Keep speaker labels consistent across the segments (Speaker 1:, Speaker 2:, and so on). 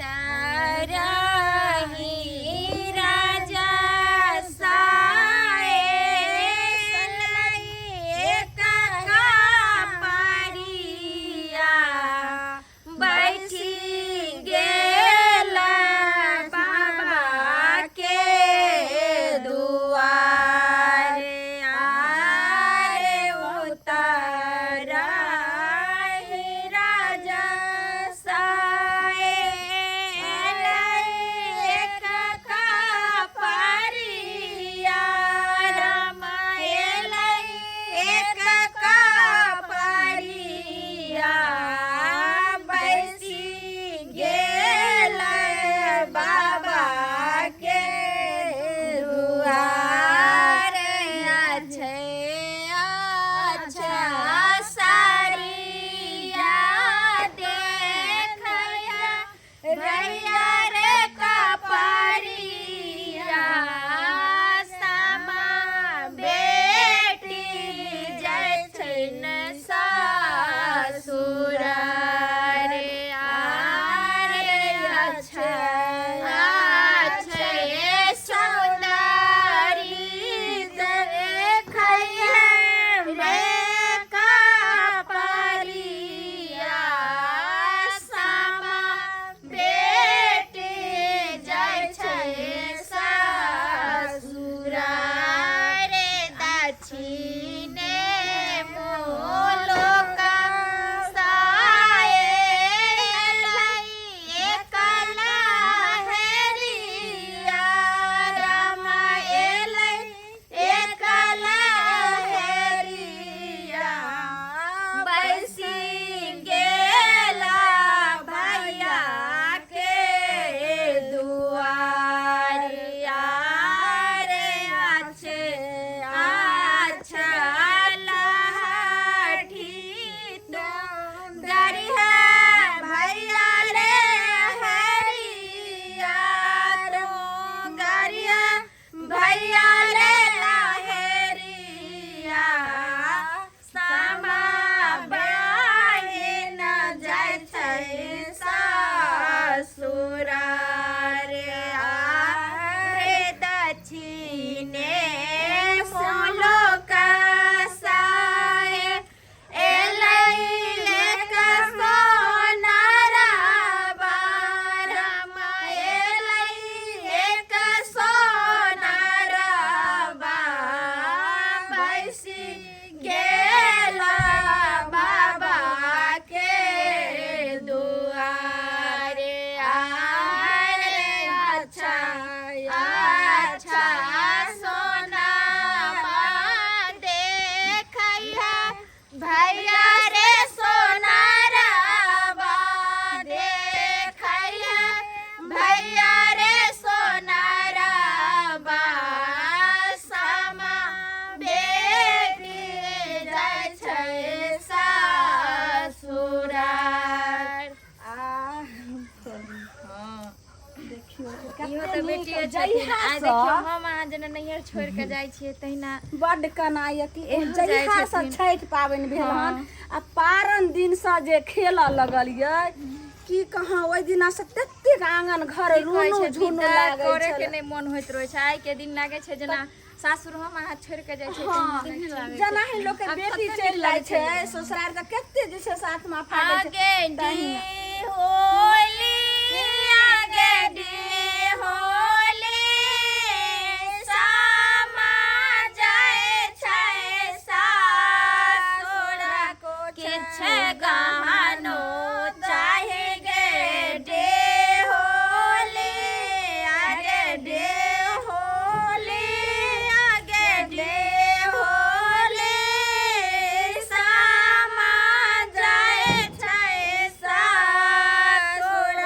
Speaker 1: तारही राजा साए का परिया बैठी गेला बाबा के दुआरे आरे उतारही राजा साए का परिया रमायल एक का परिया बैसी गेला बाबा के दुआरे अच्छा साड़िया देखया रैया रे कपरिया सामा बेटी जैठन सासुर रे आरे अच्छा सौदारी देखया रे कपरिया सामा बेटी जाइ छै सासुर रे दक्षिणे मोलोक साए एकला हेरिया रमायल एकला हेरिया बैसी गेला भैया के दुआरिया रे अच्छा लाठी गाड़ी है भैया रे हरिया रो गाड़िया भैया रे लहरिया सामा बहिन जाइ छै सासुर रे आरे दक्षिणे मोलोक साए एक सोनार रमायल एक सोनार बैसी गेला बाबा के दुआरे आरे अच्छा सोनामा देखया भैया रे सोनारबा देखया भैया रे सोनारबा सामा बेटी जाइ छै सासुर इहो तऽ बेटी छथिन आ देखियो हम अहाँ जेना नैहर छोड़ के जाइ छियै तहिना
Speaker 2: बड्ड कनाय कि जहिया से छठि पाबनि भेल हन आ पारन दिन से जे खेलऽ लगलियै की कहाँ ओहि दिना से ततेक आंगन घर रूनु झुनु लागै
Speaker 1: करे
Speaker 2: छै
Speaker 1: के नहीं मन होइत रहै छै आइ के दिन लागे छै जेना सासुर हम अहाँ छोड़ के जाइ छै
Speaker 2: जेना ही लोग के बेटी चलि जाइ छै ससुराल तऽ कते जे छै साथ में फाटै छै
Speaker 1: आगे होली आगे होली सामा जाइ छै सासुर किछ गहनो चाहे गे डे होली आगे डे होली आगे डे होली सामा जाइ छै सासुर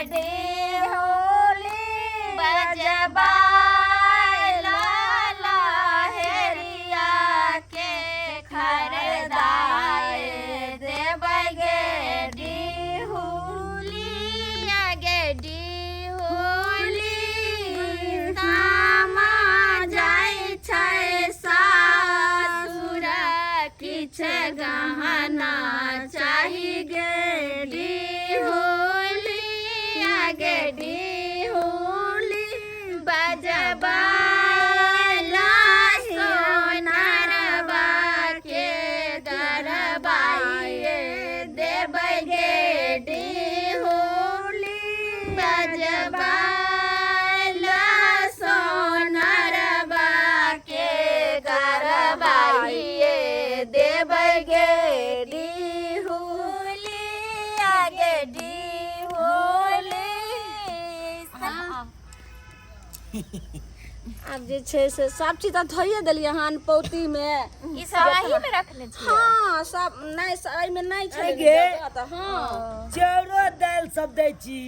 Speaker 2: होली बजबाई लहरिया के खरदाए देबै गे डिहुली
Speaker 1: गे डिहुली
Speaker 2: सामा जाइ छै सासुर किछ गहना चाही गे डिहुली गे डिहुली बजबाई सोनरबा के गरबाई देबै गे डिहुली बजबाई सोनरबा के गरबाई देबै गे डिहुली गे डिहुली। अब जे छै से सब चीज तऽ धोइए देलियै हन पौती में
Speaker 1: ई सब अही में रखने छी।
Speaker 2: हाँ सब नहीं एहिमे नहीं छै
Speaker 3: गे।
Speaker 2: तऽ हाँ
Speaker 3: चाउरो दालि सब दै छी।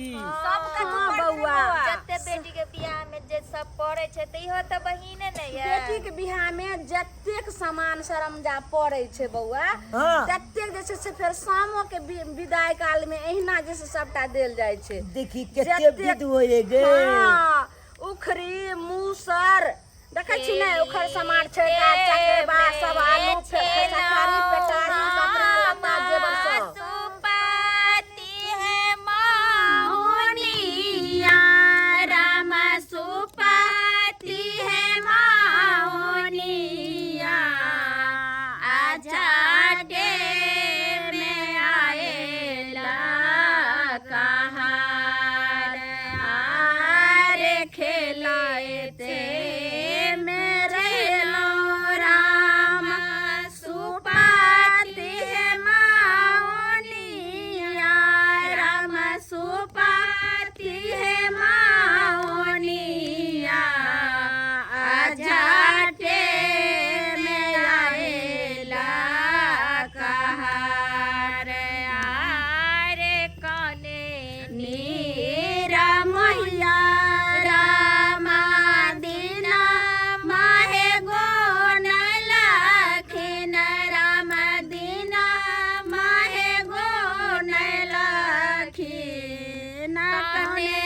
Speaker 1: सबके
Speaker 2: हाँ बौआ
Speaker 1: जते बेटी के बियाह में जे सब पड़े छै त इहो त बहिने ने ये।
Speaker 2: बेटी के बियाह में जतेक सामान सरमजा पड़ै छै बौआ
Speaker 3: हाँ
Speaker 2: ततेक जे छै से फेर शामो के विदाई काल में एहिना जे छै सबटा देल जाइ छै।
Speaker 3: देखी कते
Speaker 2: जतेक-
Speaker 3: विध होए गे।
Speaker 2: हाँ उखरी मूसर देखै छी ने उखर समार छै गाछ चकेबा सब आलू फेखारी पेटारी कपड़ा लत्ता जेवर सब
Speaker 1: सुपाती है माहुनिया
Speaker 2: राम सुपाती है माहुनिया आजाटे में आएला कहार आरे खेलाएते मेरे लो राम सुपाती है माहुनिया राम सुपाती है माहुनिया आजाटे में आएला कहार
Speaker 1: आरे कने
Speaker 2: नीरा मैया रामा दीना माहे गोन लखिन राम दीना माहे गोन लखिन कने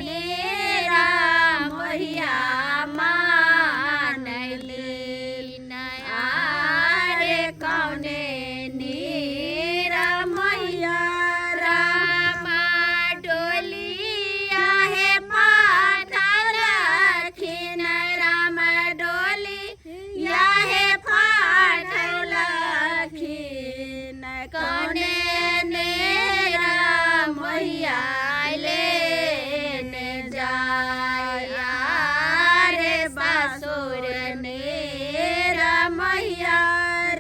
Speaker 2: नीरा मैया मानली आरे कौने नीरा मैया रामा डोलिया हे पाठल खिन राम डोलिया हे पाठल खिन कौने नेरा मैया लेने जाया रे बासुर नेरा मैया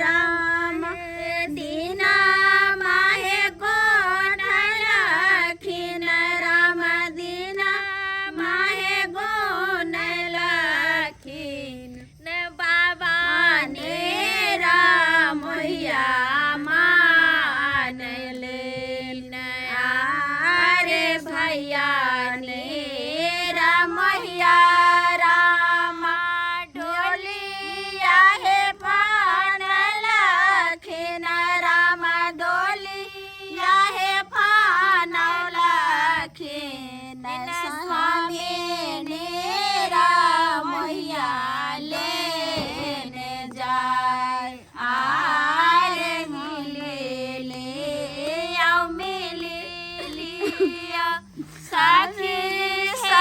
Speaker 2: राम दीना माहे गोनल खिन राम दीना माहे गोनल खिन
Speaker 1: न बाबा
Speaker 2: नेरा मैया मानले आरे भैया नेरा मैया रामा डोलिया हे फानल खिन राम डोलिया हे फानल खिन स्वामी नेरा मैया लेने जाय आरे मिले आओ मिले लिया साथी से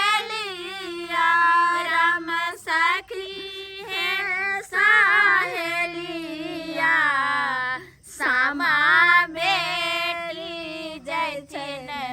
Speaker 2: साहेलिया राम सखी है साहेलिया सामा बेटी जय छै ने